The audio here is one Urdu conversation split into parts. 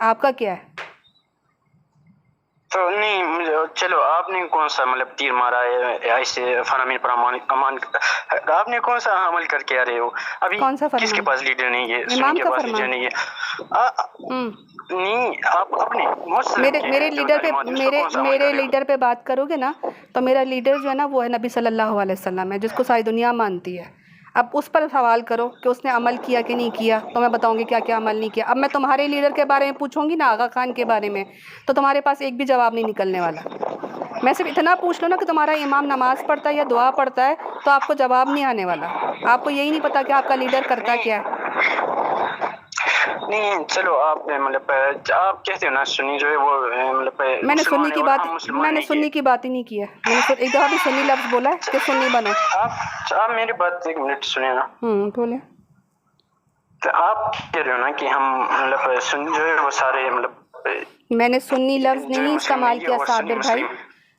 آپ کا کیا ہے؟ تو نہیں چلو آپ نے کون سا مطلب تیر مارا ہے ایسے فرامین پر امان آپ نے کون سا عمل کر کے آ رہے ہو ابھی؟ کون سا کس کے فرمان؟ پاس لیڈر نہیں ہے؟ سنی امام کے کا پاس فرمان؟ لیڈر نہیں ہے نہیں آپ اپنے مسلم میرے کے جو لیڈر پہ تعلیمات ہیں اس پر کون سا عمل کر رہے ہو؟ لیڈر پہ بات کرو گے نا تو میرا لیڈر جو ہے نا وہ ہے نبی صلی اللہ علیہ وسلم ہے، جس کو ساری دنیا مانتی ہے۔ اب اس پر سوال کرو کہ اس نے عمل کیا کہ نہیں کیا، تو میں بتاؤں گی کیا کیا عمل نہیں کیا۔ اب میں تمہارے لیڈر کے بارے میں پوچھوں گی نا، آغا خان کے بارے میں، تو تمہارے پاس ایک بھی جواب نہیں نکلنے والا۔ میں صرف اتنا پوچھ لوں نا کہ تمہارا امام نماز پڑھتا ہے یا دعا پڑھتا ہے، تو آپ کو جواب نہیں آنے والا۔ آپ کو یہی نہیں پتا کہ آپ کا لیڈر کرتا کیا ہے۔ نہیں چلو آپ مطلب آپ کہتے ہو نا سنی جو ہے وہ مطلب میں نے سنی مسلمان ہے کی اور بات ہم مسلمان نہیں سنی کی بات ہی نہیں کی ہے۔ میں نے ایک دفعہ بھی سنی لفظ بولا ہے کہ سنی بنو۔ آپ میری بات ایک منٹ سنیں نا۔ بولے۔ تو آپ کہہ رہے ہو نا کہ ہم مطلب سنی جو ہے وہ سارے مطلب میں نے سنی لفظ نہیں استعمال کیا صابر بھائی۔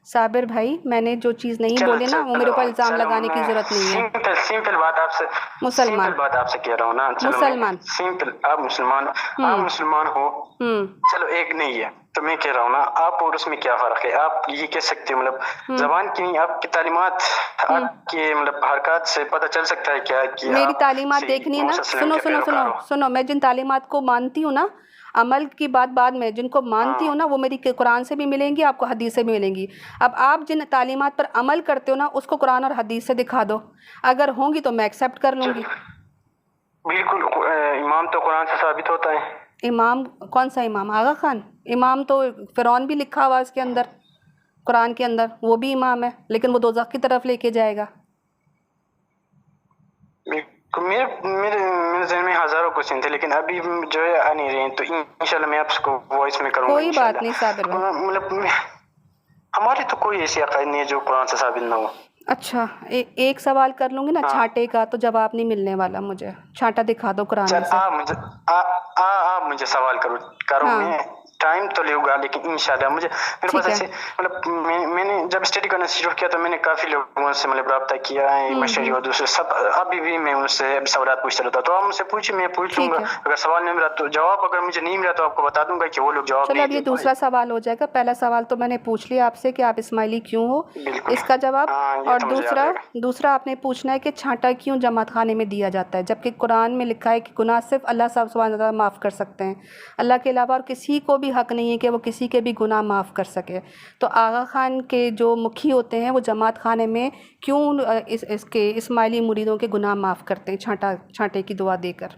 صابر بھائی میں نے جو چیز نہیں بولے نا وہ میرے اوپر الزام لگانے کی ضرورت نہیں ہے۔ سمپل بات آپ سے مسلمان، سمپل بات آپ سے کہہ رہا ہوں نا۔ مسلمان، سمپل آپ مسلمان ہو، چلو ایک نہیں ہے تو میں کہہ رہا ہوں نا آپ اور اس میں کیا فرق ہے؟ آپ یہ کہہ سکتے ہو مطلب زبان کی نہیں، آپ کی تعلیمات آپ کے مطلب حرکات سے پتہ چل سکتا ہے کیا کہ میری تعلیمات دیکھنی ہے نا۔ سنو میں جن تعلیمات کو مانتی ہوں نا، عمل کی بات بعد میں جن کو مانتی ہوں نا وہ میری قرآن سے بھی ملیں گی، آپ کو حدیث سے بھی ملیں گی۔ اب آپ جن تعلیمات پر عمل کرتے ہو نا اس کو قرآن اور حدیث سے دکھا دو، اگر ہوں گی تو میں ایکسیپٹ کر لوں گی۔ بالکل امام تو قرآن سے ثابت ہوتا ہے۔ امام کون سا امام؟ آغا خان؟ امام تو فرعون بھی لکھا ہوا اس کے اندر، قرآن کے اندر، وہ بھی امام ہے لیکن وہ دوزخ کی طرف لے کے جائے گا۔ میرے ذہن میں ہزاروں کوشچن تھے لیکن ابھی جو ہے آ نہیں رہے ہیں، تو انشاءاللہ میں آپ کو وائس میں کروں گا۔ کوئی بات نہیں صابر بھائی۔ مطلب ہمارے تو کوئی ایسی عقائد نہیں ہے جو قرآن سے ثابت نہ ہو۔ اچھا ایک سوال کر لوں گی نا چھانٹے کا، تو جواب نہیں ملنے والا مجھے۔ چھانٹا دکھا دو قرآن میں سے۔ آپ مجھے سوال کرو میں ٹائم تو لے گا لیکن انشاءاللہ میرے پاس ایسے مطلب میں نے جب اسٹڈی کرنا شروع کیا تو میں نے کافی لوگوں سے مطلب رابطہ کیا ہے، مشہور اور دوسرے سب، ابھی بھی میں ان سے سوالات پوچھتا رہتا ہوں۔ تو آپ مجھ سے پوچھیں، میں پوچھ لوں گا، اگر سوال نہیں ملا تو جواب، اگر مجھے نہیں ملا تو آپ کو بتا دوں گا کہ وہ لوگ جواب نہیں دے پائے۔ چلو اب یہ دوسرا سوال ہو جائے گا۔ پہلا سوال تو میں نے پوچھ لیا آپ سے کہ آپ اسماعیلی کیوں ہو، اس کا جواب، اور دوسرا آپ نے پوچھنا ہے کہ چھانٹا کیوں جماعت خانے میں دیا جاتا ہے، جبکہ قرآن میں لکھا ہے کہ گناہ صرف اللہ سبحانہ وتعالیٰ معاف کر سکتے ہیں، اللہ کے علاوہ اور کسی کو بھی حق نہیں ہے کہ وہ کسی کے بھی گناہ معاف کر سکے۔ تو آغا خان کے جو مکھی ہوتے ہیں وہ جماعت خانے میں کیوں اس کے اسماعیلی مریدوں کے گناہ معاف کرتے ہیں چھانٹے کی دعا دے کر،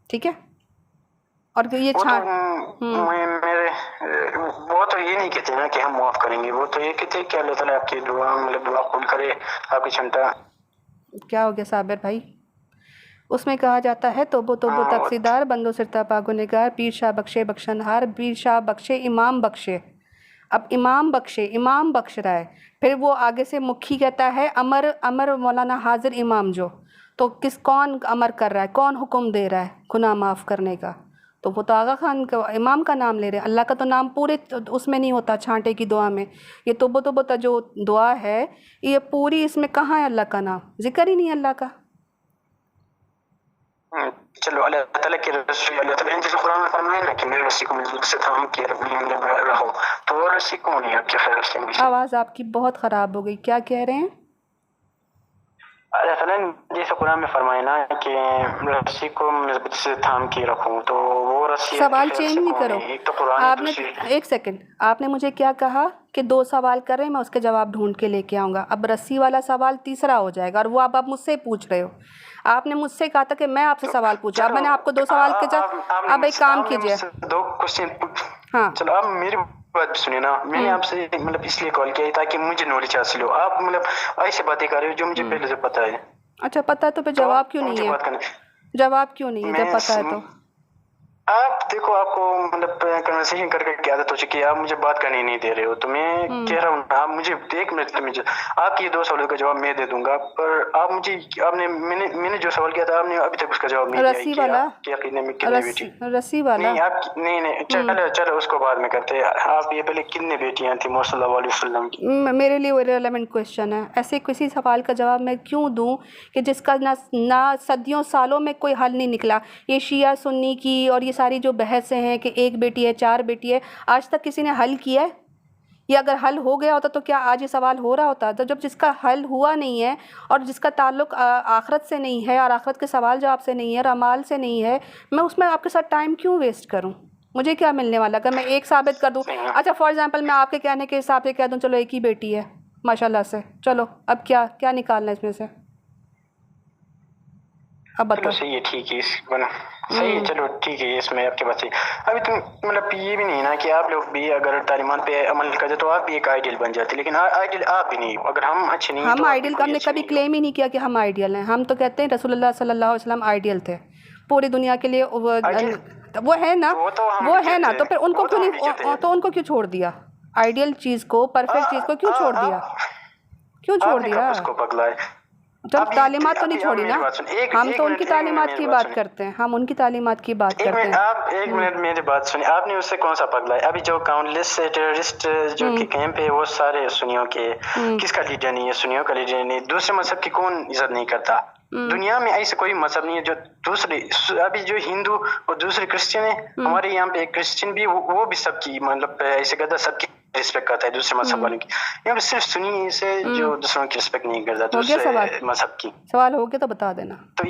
ٹھیک ہے؟ اور یہ وہ تو یہ نہیں کہتے نا کہ ہم معاف کریں گے، وہ تو یہ کہتے ہیں کہ اللہ تعالیٰ آپ کی دعا مطلب دعا قبول کرے، آپ کی چھنٹا۔ کیا ہو گیا صابر بھائی؟ اس میں کہا جاتا ہے توبو تقصیدار، بندو سرتا پاک و نگار، پیر شاہ بخشے بخشنہار، پیر شاہ بخشے امام بخشے۔ اب امام بخش رہا ہے، پھر وہ آگے سے مکھی کہتا ہے امر مولانا حاضر امام جو، تو کون امر کر رہا ہے، کون حکم دے رہا ہے گناہ معاف کرنے کا؟ تو وہ تو آغا خان کا امام کا نام لے رہے ہیں، اللہ کا تو نام پورے اس میں نہیں ہوتا چھانٹے کی دعا میں۔ یہ توبو جو دعا ہے یہ پوری، اس میں کہاں ہے اللہ کا نام؟ ذکر ہی نہیں ہے اللہ کا۔ چلو اللہ تعالیٰ کے رسول، اللہ تعالیٰ نے قرآن میں فرمایا نا کہ میرے رسی کو مضبوط سے تھام کے رہو، تو وہ رسی کون ہے آپ کے خیال سے؟ آواز آپ کی بہت خراب ہو گئی، کیا کہہ رہے ہیں؟ اللہ تعالیٰ نے جیسے قرآن میں فرمایا نا کہ رسی کو مضبوط سے تھام کے رکھوں، تو وہ رسی سوال چینج نہیں کرو۔ ایک تو قرآن، آپ نے ایک سیکنڈ، آپ نے مجھے کیا کہا کہ 2 سوال کر رہے ہیں، میں اس کے جواب ڈھونڈ کے لے کے آؤں گا۔ اب رسی والا سوال تیسرا ہو جائے گا اور وہ آپ مجھ سے پوچھ رہے ہو۔ آپ نے مجھ سے کہا تھا کہ میں آپ سے سوال پوچھا، اب میں نے آپ کو 2 سوال کے جواب، اب ایک کام کیجیے۔ 2 کوشچن، ہاں چلو آپ میری بات سنیں نا، میں نے آپ سے مطلب اس لیے کال کیا تاکہ مجھے نالج حاصل ہو۔ آپ مطلب ایسی باتیں کر رہے ہو جو مجھے پہلے سے پتا ہے۔ اچھا پتہ ہے تو پھر جواب کیوں نہیں ہے؟ جواب کیوں نہیں ہے جب پتہ ہے تو؟ آپ دیکھو، آپ کو مطلب کنورسیشن کر کے عادت ہو چکی ہے، آپ مجھے بات کرنے نہیں دے رہے ہو، تو میں کہہ رہا ہوں آپ مجھے 1 منٹ، آپ کی 2 سوالوں کا جواب میں دے دوں گا، پر آپ مجھے میں نے جو سوال کیا تھا آپ نے ابھی تک اس کا جواب نہیں دیا۔ رسی والا، رسی والا نہیں چلو اس کو بعد میں کرتے ہیں۔ آپ یہ پہلے کتنے بیٹیاں تھیں محمد صلی اللہ علیہ وسلم کی؟ میرے لیے وہ ریلیونٹ کویشچن ہے، ایسے کسی سوال کا جواب میں کیوں دوں کہ جس کا نہ صدیوں سالوں میں کوئی حل نہیں نکلا۔ یہ شیعہ سنی کی اور یہ ساری جو بحثیں ہیں کہ ایک بیٹی ہے 4 بیٹی ہے، آج تک کسی نے حل کیا ہے؟ یہ اگر حل ہو گیا ہوتا تو کیا آج یہ سوال ہو رہا ہوتا؟ تو جب جس کا حل ہوا نہیں ہے اور جس کا تعلق آخرت سے نہیں ہے اور آخرت کے سوال جواب سے نہیں ہے اور اعمال سے نہیں ہے، میں اس میں آپ کے ساتھ ٹائم کیوں ویسٹ کروں؟ مجھے کیا ملنے والا؟ اگر میں ایک ثابت کر دوں، اچھا فار ایگزامپل میں آپ کے کہنے کے حساب سے کہہ دوں چلو ایک ہی بیٹی ہے ماشاء اللہ سے، چلو اب کیا نکالنا ہے اس میں سے؟ اب چلو بتاؤ۔ صحیح ہے، ٹھیک ہے، صحیح ہے، چلو ٹھیک ہے، اس میں آپ کے بات صحیح۔ ابھی تم مطلب یہ بھی نہیں ہے نا کہ آپ لوگ بھی اگر تعلیمات پہ عمل کرتے تو آپ بھی ایک آئیڈیل بن جاتے، لیکن آئیڈیل آپ بھی نہیں، اگر ہم اچھے نہیں ہم تو آپ بھی آئیڈیل کوئی ہم نے اچھے کبھی نہیں کلیم ہی نہیں کیا کہ ہم آئیڈیل ہیں، ہم تو کہتے ہیں رسول اللہ صلی اللہ علیہ وسلم آئیڈیل تھے پوری دنیا کے لیے، آئیڈیل وہ ہے نا، وہ ہے نا، تو پھر ان کو کیوں ہم بھی کہتے ہیں۔ نہیں، تو ان کو کیوں چھوڑ دیا؟ آئیڈیل چیز کو، پرفیکٹ چیز کو کیوں چھوڑ دیا؟ کیوں چھوڑ آپ نے دیا؟ کب اس کو پگلا ہے؟ چل تعلیمات تو نہیں آپ چھوڑی نا، میری بات سن، ہم تو ان کی ایک منٹ تعلیمات میری کی بات بات سنیں، کرتے ہیں، ہم ان کی تعلیمات کی بات کرتے ہیں۔ ایک منٹ میری بات سنیں، آپ نے اس سے کون سا پگلا ہے؟ ابھی جو کاؤنٹلیس ٹیررسٹ جو کہ کیمپ ہے وہ سارے سنیوں کے، کس کا لیڈر نہیں ہے؟ سنیوں کا لیڈر نہیں، دوسرے مذہب کی کون عزت نہیں کرتا؟ دنیا میں ایسا کوئی مذہب نہیں ہے جو دوسرے، ابھی جو ہندو اور دوسرے کرسچن ہیں، ہمارے یہاں پہ ایک کرسچن بھی وہ بھی سب کی مطلب ایسے کہتا ہے، سب کی رسپیکٹ کرتا ہے دوسرے مذہب والوں کی، یہاں پہ صرف سنی سے جو دوسروں کی رسپیکٹ نہیں کرتا ہو گیا دوسرے مذہب کی۔ سوال ہو گیا تو بتا دینا، تو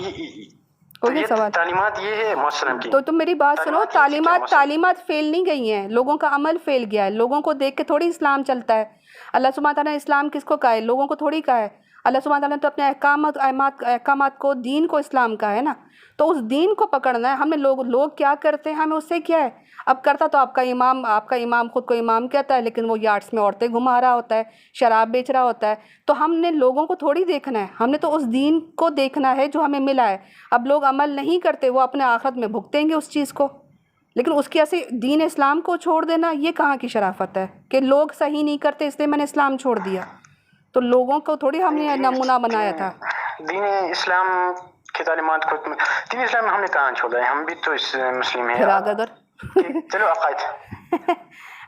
ہو گیا سوال؟ تعلیمات یہ ہے محسن کی، تو تم میری بات سنو، تعلیمات تعلیمات فیل نہیں گئی ہیں، لوگوں کا عمل فیل گیا ہے، لوگوں کو دیکھ کے تھوڑی اسلام چلتا ہے۔ اللہ سبحانہ تعالیٰ نے اسلام کس کو کہا ہے؟ لوگوں کو تھوڑی کہا ہے۔ اللہ سبحانہ تعالیٰ نے تو اپنے احکامات کو، دین کو اسلام کہا ہے نا، تو اس دین کو پکڑنا ہے۔ ہمیں لوگ کیا کرتے ہیں ہمیں اس سے کیا ہے؟ اب کرتا تو آپ کا امام خود کو امام کہتا ہے، لیکن وہ یارڈس میں عورتیں گھما رہا ہوتا ہے، شراب بیچ رہا ہوتا ہے۔ تو ہم نے لوگوں کو تھوڑی دیکھنا ہے، ہم نے تو اس دین کو دیکھنا ہے جو ہمیں ملا ہے۔ اب لوگ عمل نہیں کرتے، وہ اپنے آخرت میں بھگتیں گے اس چیز کو، لیکن اس کی ایسے دین اسلام کو چھوڑ دینا یہ کہاں کی شرافت ہے کہ لوگ صحیح نہیں کرتے اس لیے میں نے اسلام چھوڑ دیا؟ تو لوگوں کو تھوڑی ہم نے نمونہ بنایا تھا۔ دین اسلام کی تعلیمات کو، دین اسلام ہم نے کہاں چھوڑا ہے؟ ہم بھی تو مسلم ہیں۔ پھر اگر چلو عقائد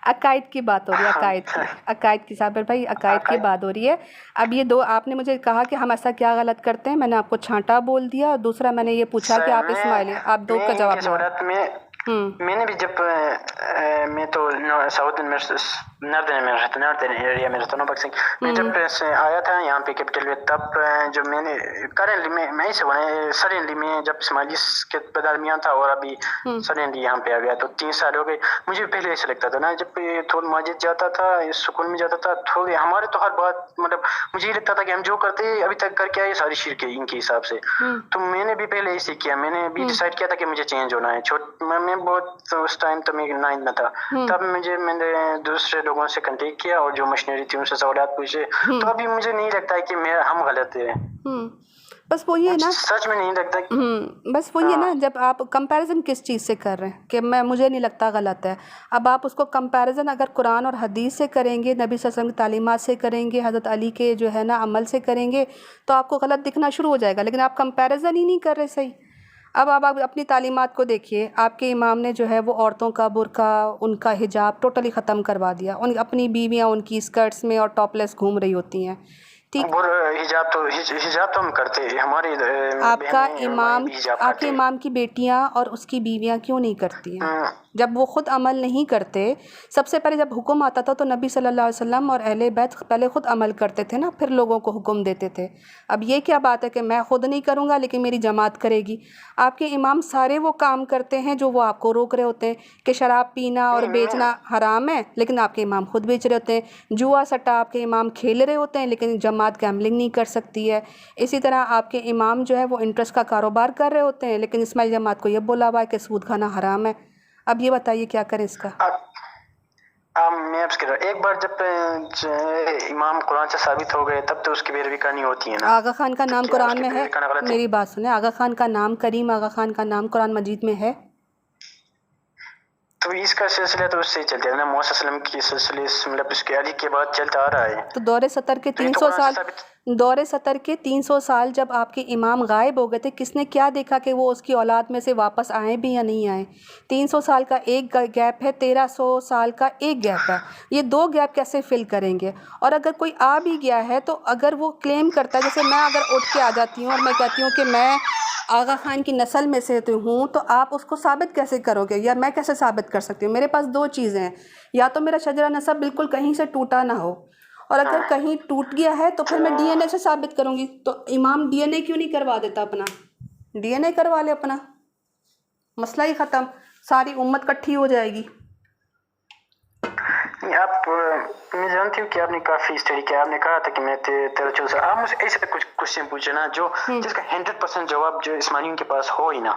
عقائد کی بات ہو رہی ہے، عقائد کی صابر بھائی، عقائد کی بات ہو رہی ہے۔ اب یہ دو آپ نے مجھے کہا کہ ہم ایسا کیا غلط کرتے ہیں، میں نے آپ کو چھانٹا بول دیا، اور دوسرا میں نے یہ پوچھا کہ آپ اسماعیلی، آپ دو کا جواب دیا۔ میں نے بھی جب میں تو ناردرن ایریا میں رہتا ہوں بکسنگ میں، جب آیا تھا یہاں پہ کیپٹل میں، تب جو میں نے کرنٹلی میں سے بنا سڈنلی میں جب اسماعیلیز کے درمیان تھا اور ابھی سڈنلی یہاں پہ آ گیا تو 3 سال ہو گئے۔ مجھے پہلے ایسا لگتا تھا نا، جب تھوڑا مسجد جاتا تھا، سکول میں جاتا تھا، تھوڑے ہمارے تو ہر بات مطلب مجھے یہ لگتا تھا کہ ہم جو کرتے ابھی تک کر کے آئے ساری شرک ہے ان کے حساب سے۔ تو میں نے بھی پہلے ایسے کیا، میں نے بھی ڈیسائیڈ کیا تھا کہ مجھے چینج ہونا ہے۔ میں بہت اس ٹائم تو میں 9 میں تھا، تب میں نے دوسرے لوگوں سے کنٹیکٹ کیا اور جو مشنری تھی ان سے سوالات پوچھے، تو ابھی مجھے نہیں لگتا ہے کہ ہم غلط ہیں، بس وہی ہے نا، سچ میں نہیں لگتا۔ بس وہی ہے نا، جب آپ کمپیریزن کس چیز سے کر رہے ہیں کہ مجھے نہیں لگتا غلط ہے، اب آپ اس کو کمپیریزن اگر قرآن اور حدیث سے کریں گے، نبی صلی اللہ علیہ وسلم کی تعلیمات سے کریں گے، حضرت علی کے جو ہے نا عمل سے کریں گے، تو آپ کو غلط دکھنا شروع ہو جائے گا، لیکن آپ کمپیریزن ہی نہیں کر رہے صحیح۔ اب آپ اپنی تعلیمات کو دیکھیے، آپ کے امام نے جو ہے وہ عورتوں کا برقع، ان کا حجاب ٹوٹلی ختم کروا دیا، اپنی بیویاں ان کی اسکرٹس میں اور ٹاپ لیس گھوم رہی ہوتی ہیں، ٹھیک؟ حجاب تو ہم کرتے ہیں، ہمارے آپ کے امام کی بیٹیاں اور اس کی بیویاں کیوں نہیں کرتی ہیں؟ جب وہ خود عمل نہیں کرتے، سب سے پہلے جب حکم آتا تھا تو نبی صلی اللہ علیہ وسلم اور اہل بیت پہلے خود عمل کرتے تھے نا، پھر لوگوں کو حکم دیتے تھے۔ اب یہ کیا بات ہے کہ میں خود نہیں کروں گا لیکن میری جماعت کرے گی؟ آپ کے امام سارے وہ کام کرتے ہیں جو وہ آپ کو روک رہے ہوتے ہیں کہ شراب پینا اور بیچنا حرام ہے، لیکن آپ کے امام خود بیچ رہے ہوتے ہیں۔ جوا سٹا آپ کے امام کھیل رہے ہوتے ہیں لیکن جماعت گیملنگ نہیں کر سکتی ہے۔ اسی طرح آپ کے امام جو ہے وہ انٹرسٹ کا کاروبار کر رہے ہوتے ہیں، لیکن اسماعیلی جماعت کو یہ بولا ہوا ہے کہ سود کھانا حرام ہے۔ اب یہ بتائیے کیا کریں اس کا؟ میں آپ سے ایک بار جب امام قرآن سے ثابت ہو گئے تب تو اس کی پیروی کرنی ہوتی ہے نا۔ آغا خان کا نام قرآن میں ہے، میری بات سنیں، آغا خان کا نام، کریم آغا خان کا نام قرآن مجید میں ہے؟ تو اس کا سلسلہ تو اس سے چلتا ہے نا، موسیٰ صلی اللہ علیہ وسلم کی سلسلے مطلب اس کے علی کے بعد چلتا آ رہا ہے۔ تو دور سطر کے 300 سال، دور سطر کے 300 سال جب آپ کے امام غائب ہو گئے تھے، کس نے کیا دیکھا کہ وہ اس کی اولاد میں سے واپس آئیں بھی یا نہیں آئیں؟ 300 سال کا ایک گیپ ہے، 1300 سال کا ایک گیپ ہے، یہ دو گیپ کیسے فل کریں گے؟ اور اگر کوئی آ بھی گیا ہے تو اگر وہ کلیم کرتا ہے، جیسے میں اگر اٹھ کے آ جاتی ہوں اور میں کہتی ہوں کہ میں آغا خان کی نسل میں سے ہوں، تو آپ اس کو ثابت کیسے کرو گے، یا میں کیسے ثابت کر سکتی ہوں؟ میرے پاس دو چیزیں ہیں، یا تو میرا شجرہ نسب بالکل کہیں سے ٹوٹا نہ ہو، اور اگر کہیں ٹوٹ گیا ہے تو پھر میں ڈی این اے سے ثابت کروں گی۔ تو امام ڈی این اے کیوں نہیں کروا دیتا اپنا؟ ڈی این اے کروا لے اپنا، مسئلہ ہی ختم، ساری امت کٹھی ہو جائے گی۔ آپ میں جانتی ہوں کہ آپ نے کافی اسٹڈی کیا، آپ نے کہا تھا کہ میں 13-14 سال، آپ مجھے ایسے کچھ کوشچن پوچھے نا جو جس کا 100% جواب جو اسماعیلیوں کے پاس ہو ہی نا۔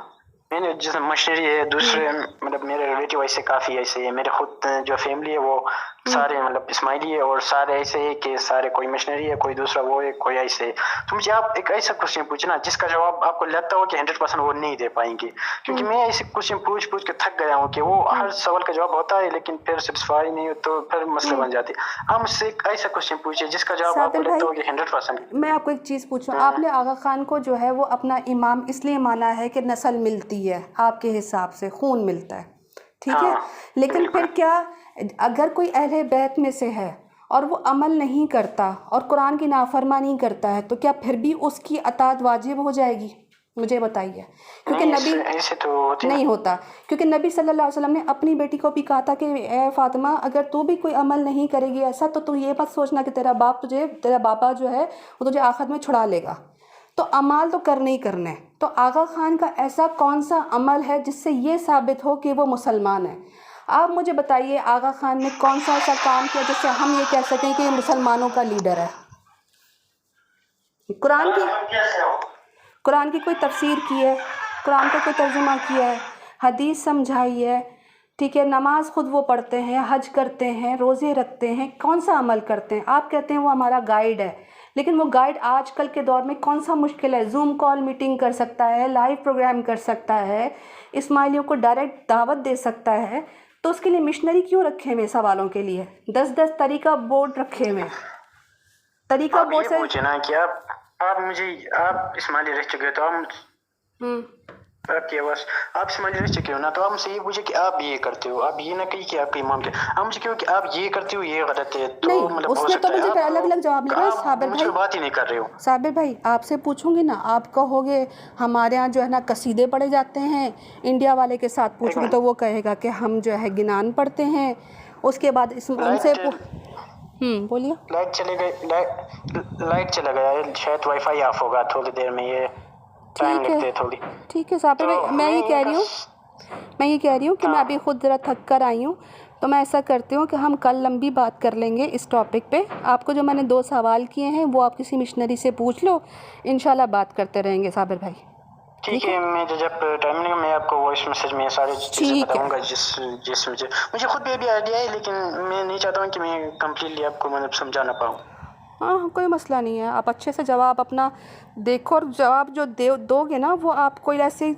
میں نے جیسے مشنری ہے، دوسرے مطلب میرے ریلیٹیو ایسے کافی ایسے ہے، میرے خود جو فیملی ہے وہ سارے مطلب اسماعیلی ہے، اور سارے ایسے ہے کہ سارے کوئی مشنری ہے، کوئی دوسرا وہ ہے، کوئی ایسے ہے۔ تو مجھے آپ ایک ایسا کوشچن پوچھنا جس کا جواب آپ کو لگتا ہو کہ 100% وہ نہیں دے پائیں گے، کیونکہ میں ایسے کوشچن پوچھ کے تھک گیا ہوں کہ وہ ہر سوال کا جواب ہوتا ہے لیکن پھر سیٹسفائی نہیں ہو تو پھر مسئلے بن جاتے ہیں۔ آپ مجھ سے ایک ایسا کوشچن پوچھیے جس کا جواب آپ کو لگتا ہو کہ 100%۔ میں آپ کو ایک چیز پوچھوں، آپ نے آغا خان کو جو ہے وہ اپنا امام اس لیے مانا ہے کہ نسل ملتی ہے آپ کے حساب سے، خون ملتا ہے، ٹھیک ہے، لیکن پھر کیا اگر کوئی اہل بیت میں سے ہے اور وہ عمل نہیں کرتا اور قرآن کی نافرمانی کرتا ہے تو کیا پھر بھی اس کی اطاعت واجب ہو جائے گی؟ مجھے بتائیے، کیونکہ نبی نہیں ہوتا، کیونکہ نبی صلی اللہ علیہ وسلم نے اپنی بیٹی کو بھی کہا تھا کہ اے فاطمہ اگر تو بھی کوئی عمل نہیں کرے گی ایسا تو یہ مت سوچنا کہ تیرا بابا جو ہے وہ تجھے آخرت میں چھڑا لے گا۔ تو اعمال تو کرنے ہی کرنے، تو آغا خان کا ایسا کون سا عمل ہے جس سے یہ ثابت ہو کہ وہ مسلمان ہے؟ آپ مجھے بتائیے آغا خان نے کون سا ایسا کام کیا جس سے ہم یہ کہہ سکیں کہ یہ مسلمانوں کا لیڈر ہے؟ قرآن کی کوئی تفسیر کی ہے، قرآن کا کوئی ترجمہ کیا ہے، حدیث سمجھائی ہے، ٹھیک ہے، نماز خود وہ پڑھتے ہیں، حج کرتے ہیں، روزے رکھتے ہیں، کون سا عمل کرتے ہیں؟ آپ کہتے ہیں وہ ہمارا گائیڈ ہے، لیکن وہ گائیڈ آج کل کے دور میں کون سا مشکل ہے؟ زوم کال میٹنگ کر سکتا ہے، لائیو پروگرام کر سکتا ہے، اسماعیلیوں کو ڈائریکٹ دعوت دے سکتا ہے، تو اس کے لیے مشنری کیوں رکھے ہوئے سوالوں کے لیے؟ 10 طریقہ بورڈ رکھے ہوئے، طریقہ بورڈ سے پوچھے نا کہ آپ اسماعیلی رہ چکے تو آپ کی آواز، آپ اسماعیلی رہ چکے ہو نا، تو آپ مجھ سے یہ پوچھے کہ آپ یہ کرتے ہو، آپ یہ نہ کہیے کہ آپ کے امام کے، آپ مجھے کہو کہ آپ یہ کرتے ہو یہ غلط ہے، تو مطلب اس نے تو مجھے الگ الگ جواب لیا۔ صابر مجھ پہ بات ہی نہیں کر رہے ہو۔ صابر بھائی آپ سے پوچھوں گی نا، آپ کہو گے ہمارے ہاں جو ہے نا قصیدے پڑھے جاتے ہیں، انڈیا والے کے ساتھ پوچھوں گی تو وہ کہے گا کہ ہم جو ہے گنان پڑھتے ہیں، اس کے بعد ان سے بولیے۔ لائٹ چلا گیا ہے، شاید وائی فائی آف ہوگا تھوڑی دیر میں، یہ ٹائم لگتے ہے تھوڑی۔ ٹھیک ہے صابر بھائی، میں یہ کہہ رہی ہوں کہ میں ابھی خود ذرا تھک کر آئی ہوں، تو میں ایسا کرتی ہوں کہ ہم کل لمبی بات کر لیں گے اس ٹاپک پہ۔ آپ کو جو میں نے 2 سوال کیے ہیں وہ آپ کسی مشنری سے پوچھ لو، انشاءاللہ بات کرتے رہیں گے صابر بھائی۔ ٹھیک ہے، میں جب ٹائم ملے گا میں آپ کو وائس میسج میں سارے چیزیں بتاؤں گا جس مجھے خود بھی آئیڈیا ہے، لیکن میں نہیں چاہتا ہوں کہ میں کمپلیٹلی آپ کو مطلب سمجھا نہ پاؤں۔ ہاں کوئی مسئلہ نہیں ہے، آپ اچھے سے جواب اپنا دیکھو، اور جواب جو دو گے نا وہ آپ کوئی ایسے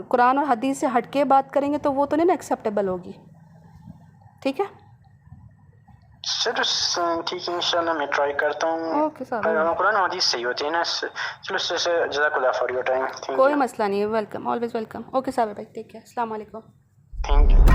قرآن اور حدیث سے ہٹ کے بات کریں گے تو وہ تو نہیں نا ایکسیپٹیبل ہوگی، ٹھیک ہے؟ چلو ٹھیک ہے، انشاءاللہ میں ٹرائی کرتا ہوں۔ اوکے صاحب، قرآن و حدیث صحیح ہوتی ہے نا۔ چلو جزاک اللہ فار یور ٹائم۔ کوئی مسئلہ نہیں ہے، ویلکم، آلویز ویلکم۔ اوکے صاحب بھائی، ٹیک کیئر، السلام علیکم۔ Thank you.